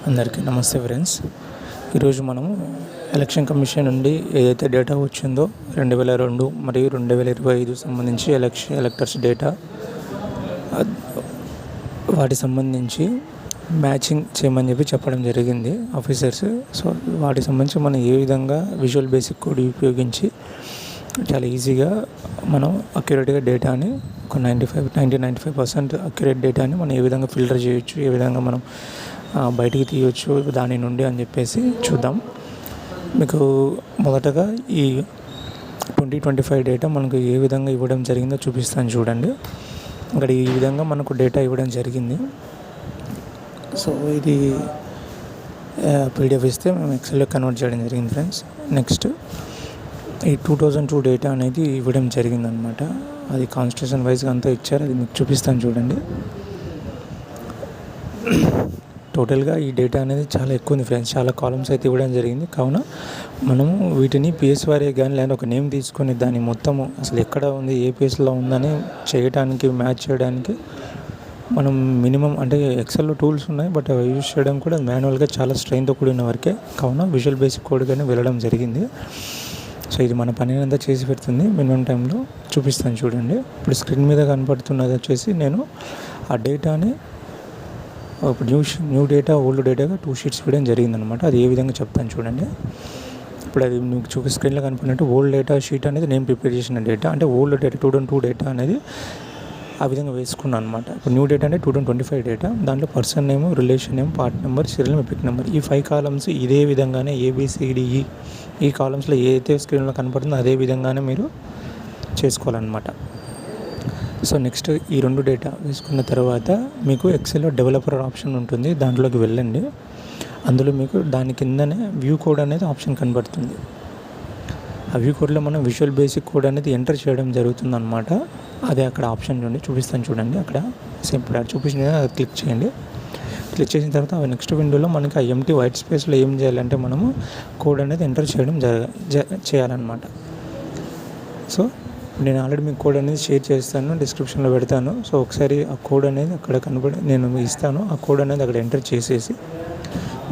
అందరికీ నమస్తే ఫ్రెండ్స్. ఈరోజు మనము ఎలక్షన్ కమిషన్ నుండి ఏదైతే డేటా వచ్చిందో 2002 మరియు 2025 సంబంధించి ఎలక్టర్స్ డేటా వాటి సంబంధించి మ్యాచింగ్ చేయమని చెప్పడం జరిగింది ఆఫీసర్స్. సో వాటికి సంబంధించి మనం ఏ విధంగా విజువల్ బేసిక్ కోడ్ ఉపయోగించి చాలా ఈజీగా మనం అక్యురేట్గా డేటాని ఒక 95% అక్యురేట్ డేటాని మనం ఏ విధంగా ఫిల్టర్ చేయొచ్చు, ఏ విధంగా మనం బయటికి తీయవచ్చు దాని నుండి అని చెప్పేసి చూద్దాం. మీకు మొదటగా ఈ 2025 డేటా మనకు ఏ విధంగా ఇవ్వడం జరిగిందో చూపిస్తాను చూడండి. ఇక్కడ ఈ విధంగా మనకు డేటా ఇవ్వడం జరిగింది. సో ఇది పీడిఎఫ్ ఇస్తే మేము ఎక్సెల్లో కన్వర్ట్ చేయడం జరిగింది ఫ్రెండ్స్. నెక్స్ట్ ఈ 2002 డేటా అనేది ఇవ్వడం జరిగిందనమాట. అది కాన్స్టిట్యూషన్ వైజ్గా అంతా ఇచ్చారు, అది మీకు చూపిస్తాను చూడండి. టోటల్గా ఈ డేటా అనేది చాలా ఎక్కువ ఉంది ఫ్రెండ్స్, చాలా కాలమ్స్ అయితే ఇవ్వడం జరిగింది. కావున మనము వీటిని పిఎస్ వారే కానీ లేదా ఒక నేమ్ తీసుకొని దాన్ని మొత్తము అసలు ఎక్కడ ఉంది, ఏ పిఎస్లో ఉందని చేయడానికి, మ్యాచ్ చేయడానికి మనం మినిమం అంటే ఎక్సెల్లో టూల్స్ ఉన్నాయి, బట్ అవి యూజ్ చేయడం కూడా మాన్యువల్గా చాలా స్ట్రెయిన్తో కూడిన వరకే. కావున విజువల్ బేసిక్ కోడ్ కానీ వెళ్ళడం జరిగింది. సో ఇది మన పని అంతా చేసి పెడుతుంది. మినిమం టైంలో చూపిస్తాను చూడండి. ఇప్పుడు స్క్రీన్ మీద కనపడుతున్నది వచ్చేసి నేను ఆ డేటాని ఇప్పుడు న్యూ డేటా, ఓల్డ్ డేటాగా 2 షీట్స్ ఇవ్వడం జరిగిందనమాట. అది ఏ విధంగా చెప్తాను చూడండి. ఇప్పుడు అది మీకు స్క్రీన్లో కనపడినట్టు ఓల్డ్ డేటా షీట్ అనేది నేను ప్రిపేర్ చేసిన డేటా, అంటే ఓల్డ్ డేటా 2002 డేటా అనేది ఆ విధంగా వేసుకున్నాను అనమాట. ఇప్పుడు న్యూ డేటా అంటే 2025 డేటా, దాంట్లో person name, relation name, part number, serial epic number, ఈ 5 కాలమ్స్ ఇదే విధంగానే ABCDE ఈ కాలమ్స్లో ఏదైతే స్క్రీన్లో కనపడుతుందో అదే విధంగానే మీరు చేసుకోవాలన్నమాట. సో నెక్స్ట్ ఈ 2 డేటా వేసుకున్న తర్వాత మీకు ఎక్సెల్లో డెవలపర్ ఆప్షన్ ఉంటుంది, దాంట్లోకి వెళ్ళండి. అందులో మీకు దాని కిందనే వ్యూ కోడ్ అనేది ఆప్షన్ కనబడుతుంది. ఆ వ్యూ కోడ్లో మనం విజువల్ బేసిక్ కోడ్ అనేది ఎంటర్ చేయడం జరుగుతుంది అనమాట. అదే అక్కడ ఆప్షన్ నుండి చూపిస్తాను చూడండి. అక్కడ సింపుల్ చూపించిన క్లిక్ చేయండి. క్లిక్ చేసిన తర్వాత నెక్స్ట్ విండోలో మనకి ఆ ఎంటీ వైట్ స్పేస్లో ఏం చేయాలంటే మనము కోడ్ అనేది ఎంటర్ చేయడం చేయాలన్నమాట. సో నేను ఆల్రెడీ మీకు కోడ్ అనేది షేర్ చేస్తాను, డిస్క్రిప్షన్లో పెడతాను. సో ఒకసారి ఆ కోడ్ అనేది అక్కడ నేను ఇస్తాను. ఆ కోడ్ అనేది అక్కడ ఎంటర్ చేసేసి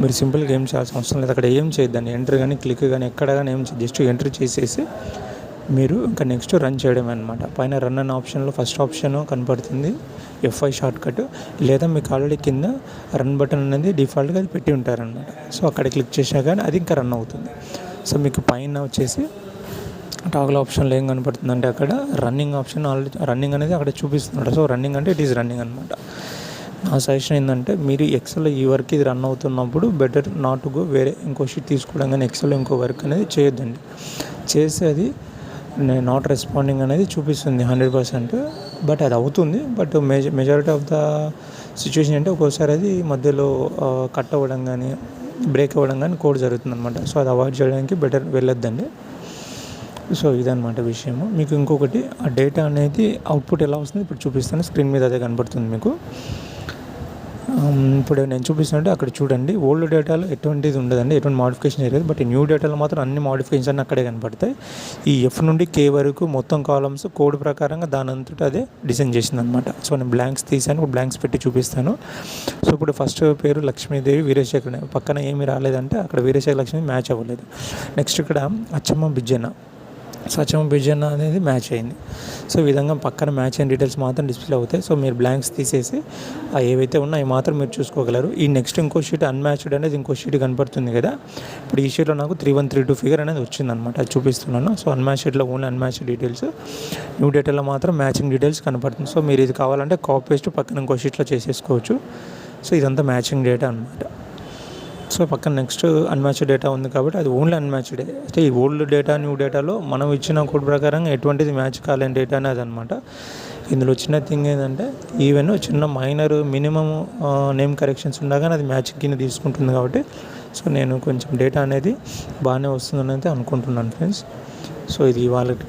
మీరు సింపుల్గా ఏం చేయాల్సిన అవసరం లేదు. అక్కడ ఏం చేయొద్దండి, ఎంటర్ కానీ క్లిక్ కానీ ఎక్కడ కానీ ఏం చేయదు, జస్ట్ ఎంటర్ చేసేసి మీరు ఇంకా నెక్స్ట్ రన్ చేయడం అనమాట. పైన రన్ అనే ఆప్షన్లో ఫస్ట్ ఆప్షన్ కనపడుతుంది F5 షార్ట్కట్, లేదా మీకు ఆల్రెడీ కింద రన్ బటన్ అనేది డిఫాల్ట్గా అది పెట్టి ఉంటారనమాట. సో అక్కడ క్లిక్ చేసినా కానీ అది ఇంకా రన్ అవుతుంది. సో మీకు పైన వచ్చేసి టాగల్ ఆప్షన్లో ఏం కనపడుతుంది అంటే అక్కడ రన్నింగ్ ఆప్షన్ ఆల్రెడీ రన్నింగ్ అనేది అక్కడ చూపిస్తున్నాడు. సో రన్నింగ్ అంటే ఇట్ ఈస్ రన్నింగ్ అనమాట. నా సజెషన్ ఏంటంటే మీరు ఎక్సెల్లో ఈ వర్క్ ఇది రన్ అవుతున్నప్పుడు బెటర్ నాట్ గో వేరే ఇంకో షీట్ తీసుకోవడం కానీ ఎక్సెల్లో ఇంకో వర్క్ అనేది చేయొద్దండి. చేస్తే అది నాట్ రెస్పాండింగ్ అనేది చూపిస్తుంది 100%, బట్ అది అవుతుంది. But majority of the situation అంటే ఒక్కోసారి అది మధ్యలో కట్ అవ్వడం కానీ బ్రేక్ అవ్వడం కానీ కోడ్ జరుగుతుంది అనమాట. సో అది అవాయిడ్ చేయడానికి బెటర్ వెళ్ళొద్దండి. సో ఇదన్నమాట విషయము. మీకు ఇంకొకటి ఆ డేటా అనేది అవుట్పుట్ ఎలా వస్తుంది ఇప్పుడు చూపిస్తాను. స్క్రీన్ మీద అదే కనబడుతుంది మీకు. ఇప్పుడు నేను చూపిస్తున్నట్టు అక్కడ చూడండి, ఓల్డ్ డేటాలో ఎటువంటిది ఉండదండి, ఎటువంటి మోడిఫికేషన్ జరగదు. బట్ ఈ న్యూ డేటాలో మాత్రం అన్ని మోడిఫికేషన్స్ అన్నీ అక్కడే కనపడతాయి. ఈ F నుండి K వరకు మొత్తం కాలమ్స్ కోడ్ ప్రకారంగా దాని అంతటా అదే డిజైన్ చేసింది అనమాట. సో నేను బ్లాంక్స్ తీసాను, ఇప్పుడు బ్లాంక్స్ పెట్టి చూపిస్తాను. సో ఇప్పుడు ఫస్ట్ పేరు లక్ష్మీదేవి వీరేశేఖర్, పక్కన ఏమీ రాలేదంటే అక్కడ వీరేశేఖర్ లక్ష్మీ మ్యాచ్ అవ్వలేదు. నెక్స్ట్ ఇక్కడ అచ్చమ్మ బిజ్జన్న, సత్యం బిజన్ అనేది మ్యాచ్ అయింది. సో ఈ విధంగా పక్కన మ్యాచ్ అయిన డీటెయిల్స్ మాత్రం డిస్ప్లే అవుతాయి. సో మీరు బ్లాంక్స్ తీసేసి ఏవైతే ఉన్నాయో మాత్రం మీరు చూసుకోగలరు. ఈ నెక్స్ట్ ఇంకో షీట్ అన్మ్యాచ్డ్ అనేది ఇంకో షీట్ కనపడుతుంది కదా. ఇప్పుడు ఈ షీట్లో నాకు 3132 ఫిగర్ అనేది వచ్చిందనమాట, అది చూపిస్తున్నాను. సో అన్మ్యాచ్డ్లో ఓన్లీ అన్మ్యాచ్డ్ డీటెయిల్స్, న్యూ డేటాలో మాత్రం మ్యాచింగ్ డీటెయిల్స్ కనపడుతుంది. సో మీరు ఇది కావాలంటే కాపీ పేస్ట్ పక్కన ఇంకో షీట్లో చేసేసుకోవచ్చు. సో ఇదంతా మ్యాచింగ్ డేటా అనమాట. సో పక్కన నెక్స్ట్ అన్మ్యాచ్డ్ డేటా ఉంది కాబట్టి అది ఓన్లీ అన్మ్యాచ్డే. అయితే ఈ ఓల్డ్ డేటా, న్యూ డేటాలో మనం ఇచ్చిన కోడ్ ప్రకారంగా ఎటువంటిది మ్యాచ్ కాలేని డేటా అనేది అనమాట. ఇందులో చిన్న థింగ్ ఏంటంటే ఈవెన్ చిన్న మైనర్ మినిమం నేమ్ కరెక్షన్స్ ఉన్నా కానీ అది మ్యాచింగ్ కింద తీసుకుంటుంది కాబట్టి సో నేను కొంచెం డేటా అనేది బాగానే వస్తుందని అయితే అనుకుంటున్నాను ఫ్రెండ్స్. సో ఇది వాళ్ళకి